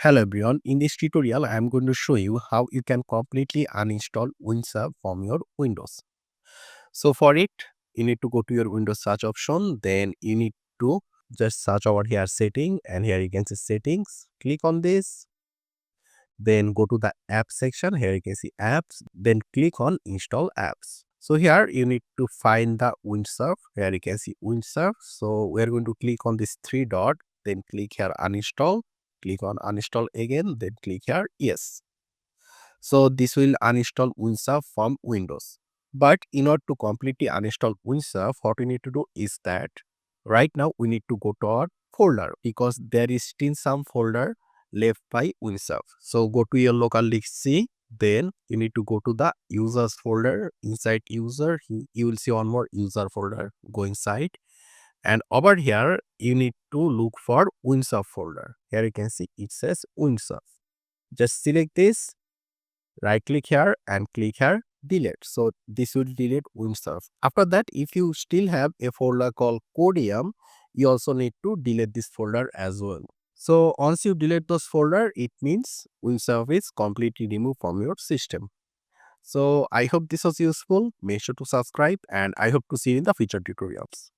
Hello everyone, in this tutorial I am going to show you how you can completely uninstall Windsurf from your Windows. So for it, you need to go to your Windows search option, then you need to just search over here setting, and here you can see settings. Click on this, then go to the app section. Here you can see apps, then click on install apps. So here you need to find the Windsurf. Here you can see Windsurf. So we are going to click on this three dot, then click here uninstall. Click on uninstall again, then click here yes. So this will uninstall Windsurf from Windows. But in order to completely uninstall Windsurf, what we need to do is that right now we need to go to our folder because there is still some folder left by Windsurf. So go to your local disk C, then you need to go to the users folder. Inside user, you will see one more user folder. Go inside, and over here you need to look for Windsurf folder. Here you can see it says Windsurf. Just select this, right click here and click here delete. So this will delete Windsurf. After that, if you still have a folder called Codium, you also need to delete this folder as well. So once you delete those folder, it means Windsurf is completely removed from your system. So I hope this was useful. Make sure to subscribe, and I hope to see you in the future tutorials.